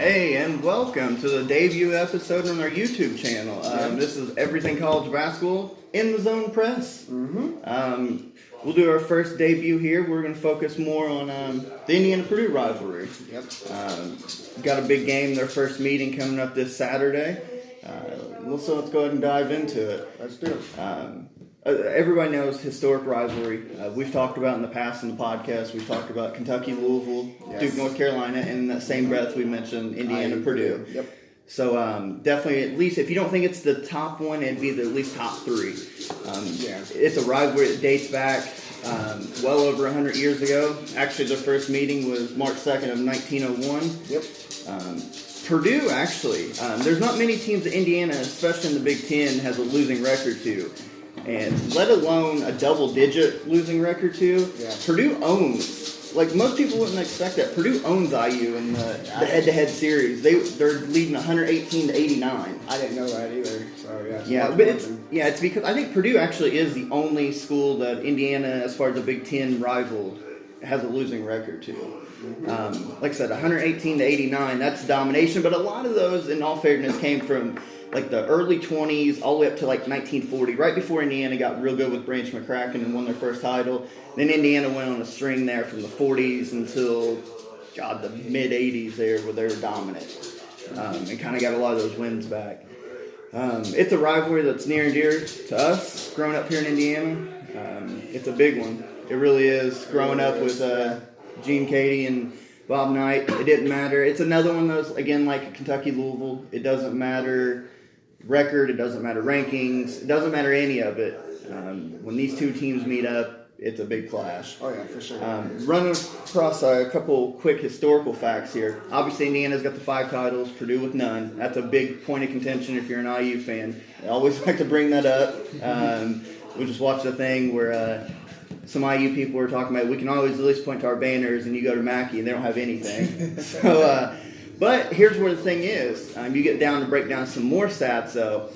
Hey, and welcome to the debut episode on our YouTube channel. This is Everything College Basketball in the Zone Press. We'll do our first debut here. We're going to focus more on the Indiana-Purdue rivalry. Got a big game, their first meeting coming up this Saturday. So let's go ahead and dive into it. Let's do it. Everybody knows historic rivalry. We've talked about in the past in the podcast. We've talked about Kentucky, Louisville, Duke, North Carolina, and in that same breath we mentioned Indiana, Purdue. Yep. So definitely, at least if you don't think it's the top one, it'd be the at least top three. It's a rivalry that dates back well over 100 years ago. Actually, their first meeting was March 2nd of 1901. Yep. Purdue, actually, there's not many teams that Indiana, especially in the Big Ten, has a losing record to. And let alone a double-digit losing record to. Yeah. Purdue owns, like most people wouldn't expect that. Purdue owns IU in the head-to-head series. They're leading 118-89. I didn't know that either. So It's because I think Purdue actually is the only school that Indiana, as far as a Big Ten rival, has a losing record to. Like I said, 118-89. That's domination. But a lot of those, in all fairness, came from like the early 20s all the way up to like 1940, right before Indiana got real good with Branch McCracken and won their first title. Then Indiana went on a string there from the 40s until, the mid-80s there where they were dominant and kind of got a lot of those wins back. It's a rivalry that's near and dear to us growing up here in Indiana. It's a big one. It really is. Growing up with Gene Cady and Bob Knight, it didn't matter. It's another one of those, again, like Kentucky, Louisville. It doesn't matter record, it doesn't matter rankings, it doesn't matter any of it. When these two teams meet up, it's a big clash. Oh, yeah, for sure. Running across a couple quick historical facts here. Obviously, Indiana's got the 5 titles, Purdue with none. That's a big point of contention if you're an IU fan. I always like to bring that up. We just watched a thing where some IU people were talking about we can always at least point to our banners, and you go to Mackey and they don't have anything. But here's where the thing is. You get down to break down some more stats, though.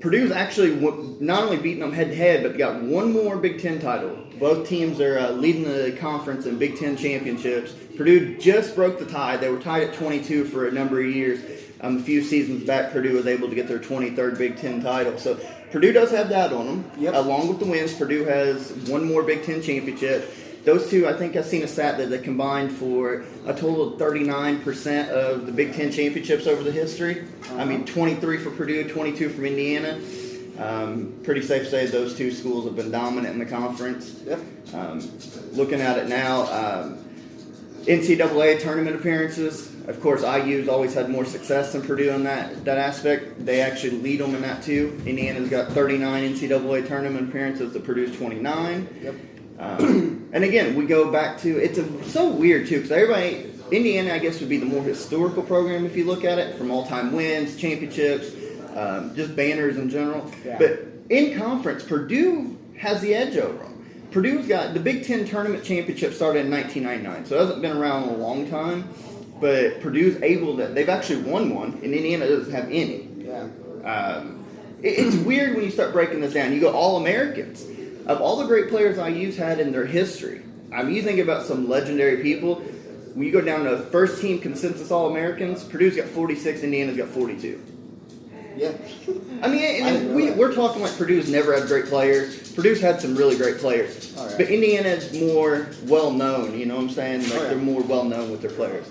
Purdue's actually not only beating them head-to-head, but got one more Big Ten title. Both teams are leading the conference in Big Ten championships. Purdue just broke the tie. They were tied at 22 for a number of years. A few seasons back, Purdue was able to get their 23rd Big Ten title. So Purdue does have that on them. Yep. Along with the wins, Purdue has one more Big Ten championship. Those two, I think I've seen a stat that they combined for a total of 39% of the Big Ten championships over the history. 23 for Purdue, 22 from Indiana. Pretty safe to say those two schools have been dominant in the conference. Yep. Looking at it now, NCAA tournament appearances. Of course, IU's always had more success than Purdue in that aspect. They actually lead them in that too. Indiana's got 39 NCAA tournament appearances to Purdue's 29. Yep. And again, we go back to, it's so weird too, because Indiana, I guess, would be the more historical program if you look at it, from all-time wins, championships, just banners in general. Yeah. But in conference, Purdue has the edge over them. Purdue's got, the Big Ten tournament championship started in 1999, so it hasn't been around in a long time, but Purdue's they've actually won one, and Indiana doesn't have any. Yeah. It's weird when you start breaking this down. You go All-Americans. Of all the great players IU's had in their history, you think about some legendary people. When you go down to first team consensus All-Americans, Purdue's got 46, Indiana's got 42. Yeah. We're talking like Purdue's never had great players. Purdue's had some really great players. Oh, yeah. But Indiana's more well-known, you know what I'm saying? They're more well-known with their players.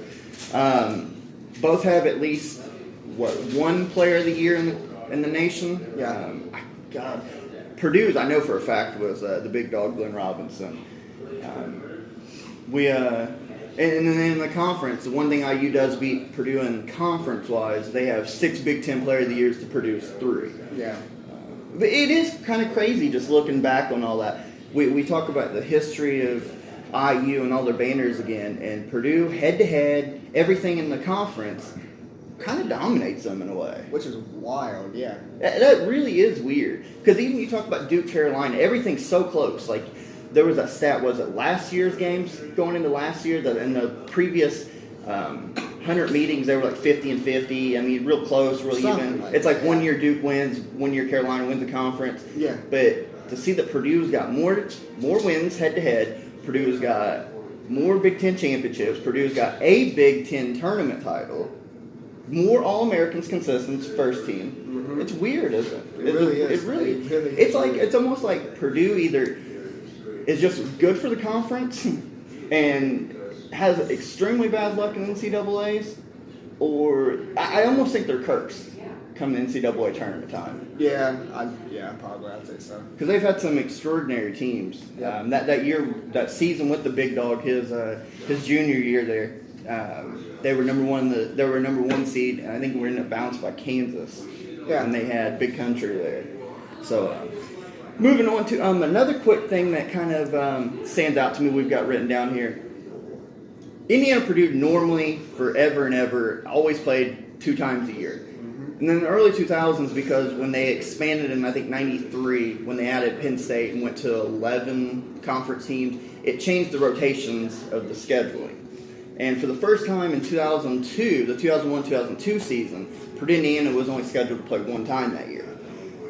Both have at least, one player of the year in the nation? Yeah. Purdue's, I know for a fact, was the big dog, Glenn Robinson. And then in the conference, the one thing IU does beat Purdue in conference-wise, they have 6 Big Ten Player of the Years to Purdue's 3. Yeah. But it is kind of crazy just looking back on all that. We talk about the history of IU and all their banners again, and Purdue, head-to-head, everything in the conference, kind of dominates them in a way. Which is wild, yeah. That really is weird. Because even you talk about Duke, Carolina, everything's so close. Like, there was a stat, was it last year's games going into last year? That in the previous 100 meetings, they were like 50 and 50. I mean, real close, real even. It's like 1 year Duke wins, 1 year Carolina wins the conference. Yeah. But to see that Purdue's got more wins head-to-head, Purdue's got more Big Ten championships, Purdue's got a Big Ten tournament title, more All-Americans consistent first team. Mm-hmm. It's weird, isn't it? It really is. It really is. It's like it's almost like Purdue either is just good for the conference and has extremely bad luck in NCAA's, or I almost think they're cursed come NCAA tournament time. Yeah, probably I'd say so. Because they've had some extraordinary teams. Yep. That season with the big dog, his junior year there, they were number one. They were a number one seed, and I think we ended up bounced by Kansas. Yeah. And they had Big Country there. So, moving on to another quick thing that kind of stands out to me. We've got written down here. Indiana Purdue normally, forever and ever, always played 2 times a year. And then in the early 2000s, because when they expanded in, I think, 93, when they added Penn State and went to 11 conference teams, it changed the rotations of the scheduling. And for the first time in 2002, the 2001-2002 season, Purdue, Indiana was only scheduled to play 1 time that year.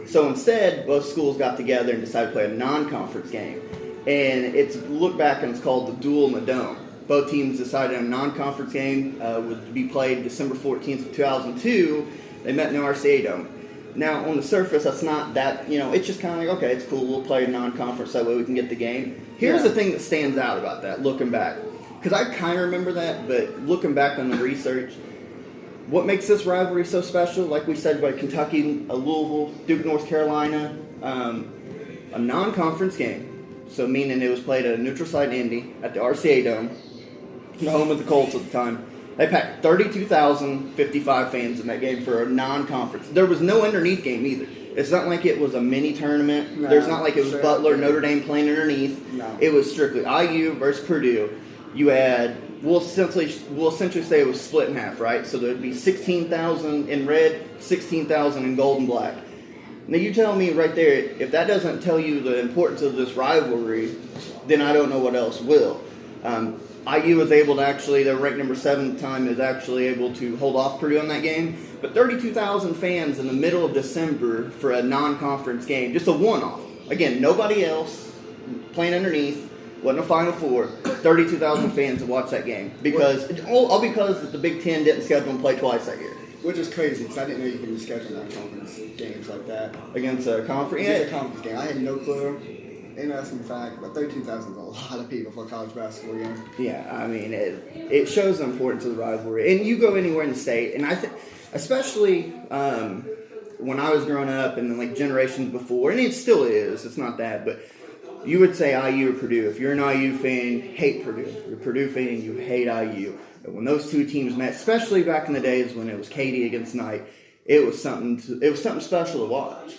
So instead, both schools got together and decided to play a non-conference game. And it's look back and it's called the Duel in the Dome. Both teams decided a non-conference game would be played December 14th of 2002. They met in the RCA Dome. Now, on the surface, that's not that, it's just kind of like, okay, it's cool, we'll play a non-conference, that way we can get the game. Here's the thing that stands out about that, looking back. Because I kind of remember that, but looking back on the research, what makes this rivalry so special, like we said about Kentucky, Louisville, Duke, North Carolina, a non-conference game, so meaning it was played at a neutral site in Indy, at the RCA Dome, the home of the Colts at the time. They packed 32,055 fans in that game for a non-conference. There was no underneath game either. It's not like it was a mini tournament. No, There's not like it was Butler, Notre Dame playing underneath. No. It was strictly IU versus Purdue. You had, we'll essentially say it was split in half, right? So there'd be 16,000 in red, 16,000 in gold and black. Now you tell me right there, if that doesn't tell you the importance of this rivalry, then I don't know what else will. IU was able to actually, they're ranked number 7 at the time, is actually able to hold off Purdue in that game. But 32,000 fans in the middle of December for a non-conference game, just a one-off. Again, nobody else playing underneath, wasn't a Final Four. 32,000 fans to watch that game because the Big Ten didn't schedule and play twice that year. Which is crazy because I didn't know you could schedule non-conference games like that. Against a conference? Yeah, a conference game. I had no clue. Interesting fact, but 32,000 is a lot of people for a college basketball game. Yeah, I mean, it shows the importance of the rivalry. And you go anywhere in the state, and I think, especially when I was growing up and then like generations before, and it still is, it's not that, but you would say IU or Purdue. If you're an IU fan, hate Purdue. If you're a Purdue fan, you hate IU. But when those two teams met, especially back in the days when it was Katy against Knight, it was something special to watch.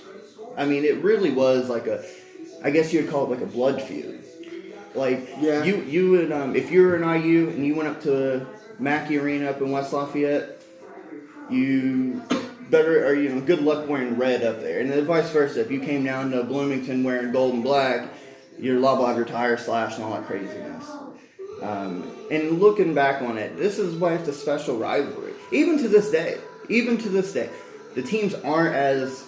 I mean, it really was like I guess you would call it like a blood feud. Like, yeah. you would, if you were an IU and you went up to Mackey Arena up in West Lafayette, you good luck wearing red up there. And then vice versa. If you came down to Bloomington wearing gold and black, you're liable to have your tires slashed and all that craziness. And looking back on it, this is why it's a special rivalry. Even to this day, the teams aren't as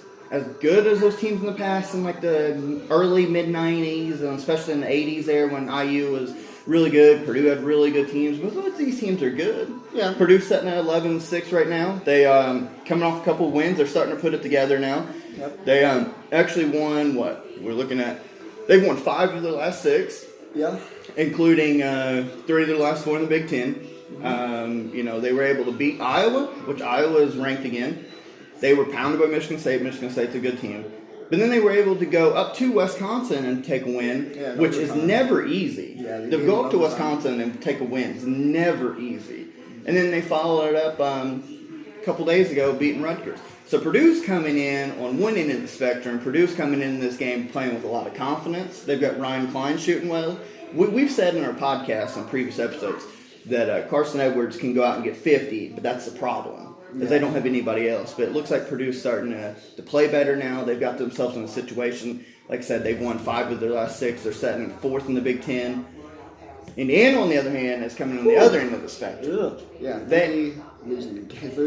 good as those teams in the past in like the early mid-90s, and especially in the 80s there when IU was really good. Purdue had really good teams, but both these teams are good. Yeah. Purdue's sitting at 11-6 right now. They coming off a couple of wins. They're starting to put it together now. Yep. They actually won they've won 5 of their last 6. Yeah. Including 3 of their last 4 in the Big Ten. Mm-hmm. They were able to beat Iowa, which Iowa is ranked again. They were pounded by Michigan State. Michigan State's a good team. But then they were able to go up to Wisconsin and take a win, which is never easy. Yeah, to go up to Wisconsin and take a win is never easy. And then they followed it up a couple days ago beating Rutgers. So Purdue's coming in on one end of the spectrum. Purdue's coming in this game playing with a lot of confidence. They've got Ryan Klein shooting well. We've said in our podcast on previous episodes that Carson Edwards can go out and get 50, but that's the problem. Because they don't have anybody else. But it looks like Purdue's starting to play better now. They've got themselves in a situation. Like I said, they've won 5 of their last 6. They're sitting 4th in the Big Ten. Indiana, on the other hand, is coming on the other end of the spectrum. Yeah, 3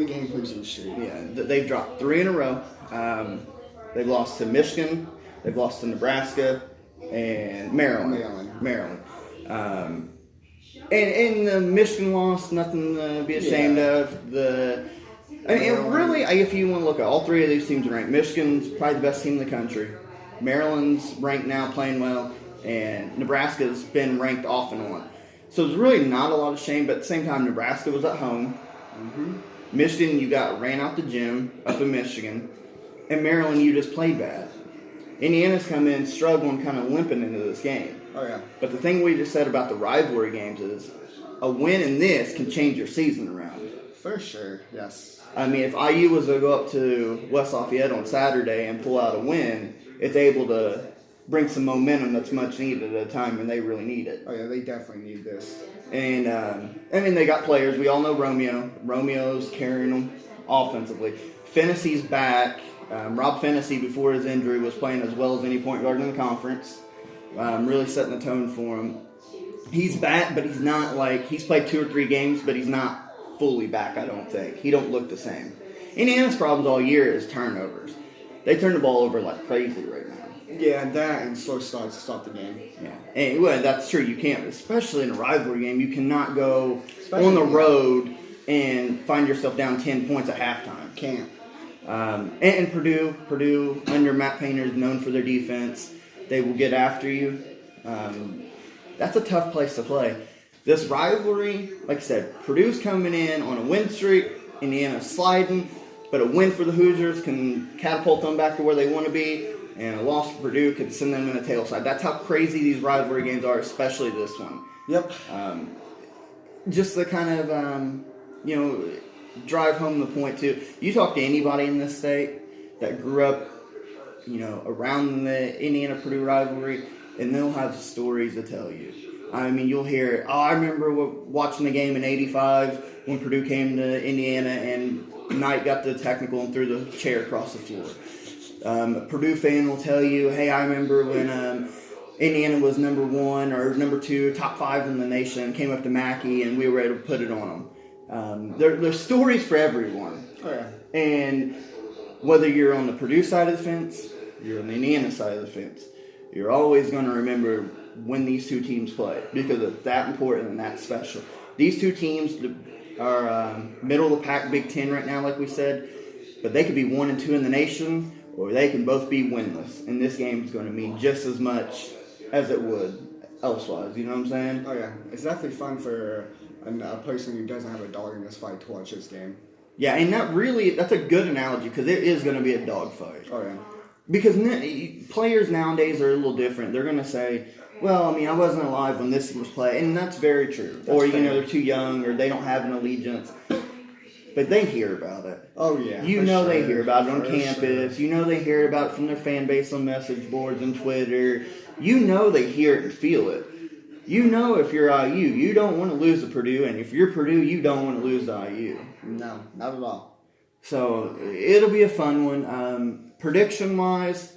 game losing streak. Yeah, they've dropped 3 in a row. They've lost to Michigan. They've lost to Nebraska and Maryland. And the Michigan loss, nothing to be ashamed of. I mean, really, if you want to look at all three of these teams ranked, Michigan's probably the best team in the country. Maryland's ranked now, playing well, and Nebraska's been ranked off and on. So there's really not a lot of shame, but at the same time, Nebraska was at home. Mm-hmm. Michigan, you got ran out the gym up in Michigan. And Maryland, you just played bad. Indiana's come in struggling, kind of limping into this game. Oh, yeah. But the thing we just said about the rivalry games is a win in this can change your season around. For sure, yes. I mean, if IU was to go up to West Lafayette on Saturday and pull out a win, it's able to bring some momentum that's much needed at a time when they really need it. Oh, yeah, they definitely need this. And, I mean, they got players. We all know Romeo. Romeo's carrying them offensively. Fennessy's back. Rob Fennessy, before his injury, was playing as well as any point guard in the conference. Really setting the tone for him. He's back, but he's not he's played 2 or 3 games, but he's not fully back, I don't think. He don't look the same. Indiana's problems all year is turnovers. They turn the ball over like crazy right now. Yeah, that and slow starts to stop the game. Yeah, and well, that's true. You can't, especially in a rivalry game, you cannot go on the road and find yourself down 10 points at halftime. Can't. And Purdue under Matt Painter is known for their defense. They will get after you. That's a tough place to play. This rivalry, like I said, Purdue's coming in on a win streak, Indiana's sliding, but a win for the Hoosiers can catapult them back to where they want to be, and a loss for Purdue could send them in a tailslide. That's how crazy these rivalry games are, especially this one. Yep. Just the kind of, drive home the point, too. You talk to anybody in this state that grew up, around the Indiana-Purdue rivalry, and they'll have stories to tell you. I mean, you'll hear, I remember watching the game in '85 when Purdue came to Indiana and Knight got the technical and threw the chair across the floor. A Purdue fan will tell you, hey, I remember when Indiana was number 1 or number 2, top 5 in the nation, came up to Mackey, and we were able to put it on them. There's stories for everyone. Oh, yeah. And whether you're on the Purdue side of the fence, you're on the Indiana side of the fence, you're always going to remember when these two teams play because it's that important and that special. These two teams are middle of the pack Big Ten right now, like we said, but they could be 1 and 2 in the nation, or they can both be winless. And this game is going to mean just as much as it would elsewise. You know what I'm saying? Oh, yeah. It's definitely fun for a person who doesn't have a dog in this fight to watch this game. Yeah, and that's a good analogy because it is going to be a dogfight. Oh, yeah. Because players nowadays are a little different. They're going to say, well, I mean, I wasn't alive when this was played. And that's very true. That's or, fair. they're too young or they don't have an allegiance. But they hear about it. Oh, yeah. They hear about it on For campus. sure. They hear about it from their fan base on message boards and Twitter. They hear it and feel it. If you're IU, you don't want to lose to Purdue. And if you're Purdue, you don't want to lose to IU. No, not at all. So, it'll be a fun one. Prediction-wise,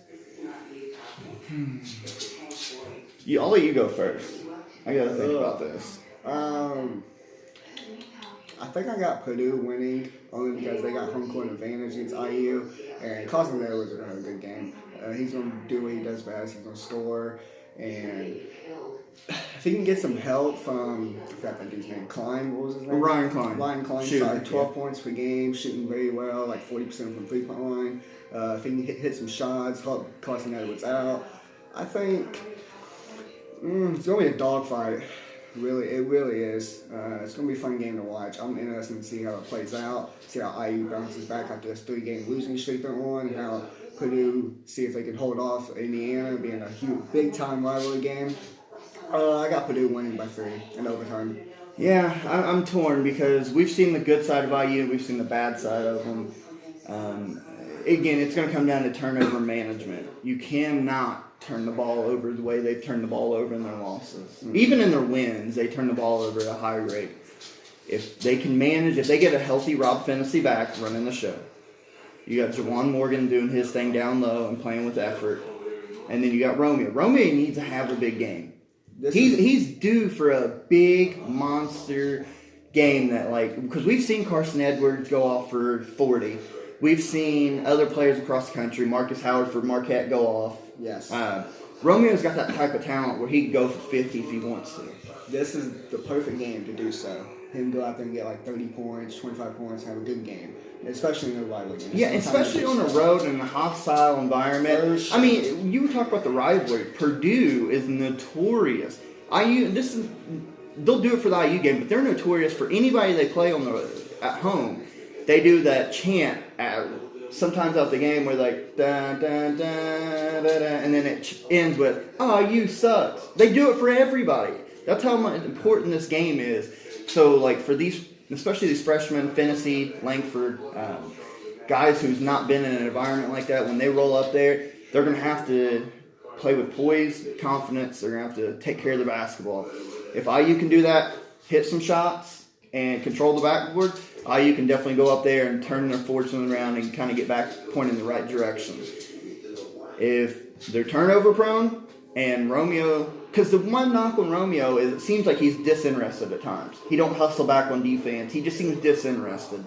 I'll let you go first. I got to think about this. I think I got Purdue winning only because they got home court advantage against IU, and Carson Edwards is going to have a good game. He's going to do what he does best. He's going to score, and if he can get some help from, I forgot that dude's name, Klein, what was his name? Ryan Klein. Ryan Klein, Shooting, 12 points per game, shooting very well, like 40% from three-point line. If he can hit some shots, help Carson Edwards out, I think it's going to be a dogfight. It really is. It's going to be a fun game to watch. I'm interested to see how it plays out, see how IU bounces back after this 3-game losing streak they're on, and how Purdue, see if they can hold off Indiana, being a huge, big-time rivalry game. I got Purdue winning by 3 in overtime. Yeah, I'm torn because we've seen the good side of IU, we've seen the bad side of them. Again, it's going to come down to turnover management. You cannot turn the ball over the way they've turned the ball over in their losses. Mm-hmm. Even in their wins, they turn the ball over at a high rate. If they can manage, if they get a healthy Rob Fennessy back running the show, you got Jawan Morgan doing his thing down low and playing with effort, and then you got Romeo. Romeo needs to have a big game. He's due for a big monster game because we've seen Carson Edwards go off for 40. We've seen other players across the country, Marcus Howard for Marquette, go off. Yes. Romeo's got that type of talent where he can go for 50 if he wants to. This is the perfect game to do so. him go out there and get like 30 points, 25 points, have a good game, especially in a rivalry game. Yeah, especially on the road in a hostile environment. Sure. I mean, you talk about the rivalry. Purdue is notorious. They'll do it for the IU game, but they're notorious for anybody they play at home. They do that chant sometimes out the game where like da da da da da, and then it ends with "IU sucks." They do it for everybody. That's how important this game is. So like for these, especially these freshmen, Finney, Langford, guys who's not been in an environment like that, when they roll up there, they're gonna have to play with poise, confidence. They're gonna have to take care of the basketball. If IU can do that, hit some shots and control the backboard, IU can definitely go up there and turn their fortune around and kind of get back pointing in the right direction. If they're turnover prone and Romeo, because the one knock on Romeo is it seems like he's disinterested at times. He don't hustle back on defense. He just seems disinterested.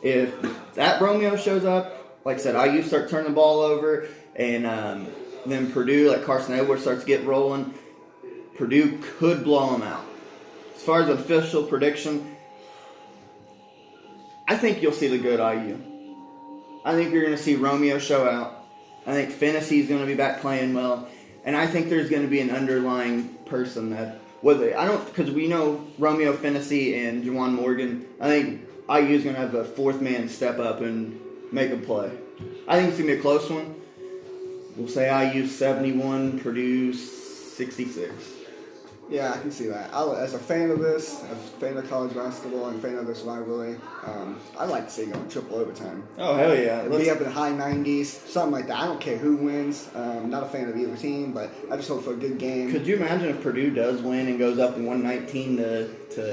If that Romeo shows up, like I said, IU start turning the ball over, and then Purdue, like Carson Edwards, starts to get rolling, Purdue could blow them out. As far as official prediction, I think you'll see the good IU. I think you're going to see Romeo show out. I think Finney's going to be back playing well. And I think there's going to be an underlying person that, because we know Romeo Finney and Juwan Morgan, I think IU's going to have a fourth man step up and make a play. I think it's going to be a close one. We'll say IU 71, Purdue 66. Yeah, I can see that. As a fan of this, as a fan of college basketball and a fan of this rivalry, I'd like to see it go in triple overtime. Oh, hell yeah. Be up in the high 90s, something like that. I don't care who wins. Not a fan of either team, but I just hope for a good game. Could you imagine if Purdue does win and goes up 119 to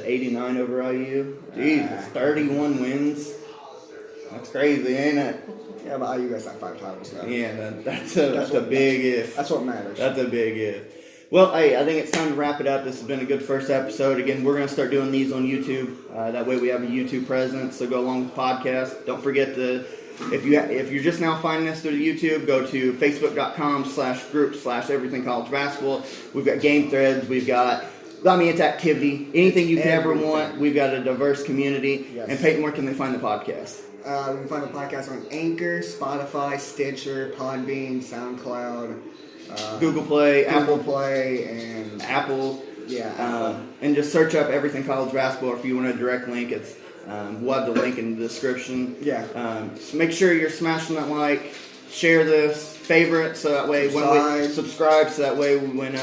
89 over IU? Jesus, 31 wins. That's crazy, ain't it? Yeah, but IU guys like 5 titles now. Yeah, that's a big if. That's what matters. That's a big if. Well, hey, I think it's time to wrap it up. This has been a good first episode. Again, we're going to start doing these on YouTube. That way we have a YouTube presence, so go along with the podcast. Don't forget if you're just now finding us through the YouTube, go to facebook.com/group/everything college basketball. We've got game threads. It's activity. Anything you could ever want. We've got a diverse community. Yes. And Peyton, where can they find the podcast? You can find the podcast on Anchor, Spotify, Stitcher, Podbean, SoundCloud, Google Play, Apple Play, and Apple. Yeah. And just search up Everything College Basketball. If you want a direct link, we'll have the link in the description. Yeah. So make sure you're smashing that like, share this, favorite, so that way subscribe, so that way when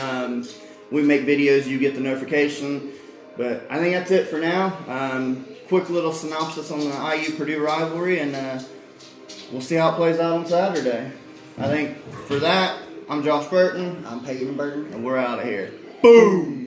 we make videos, you get the notification. But I think that's it for now. Quick little synopsis on the IU Purdue rivalry, and we'll see how it plays out on Saturday. I think for that, I'm Josh Burton. I'm Peyton Burton. And we're out of here. Boom!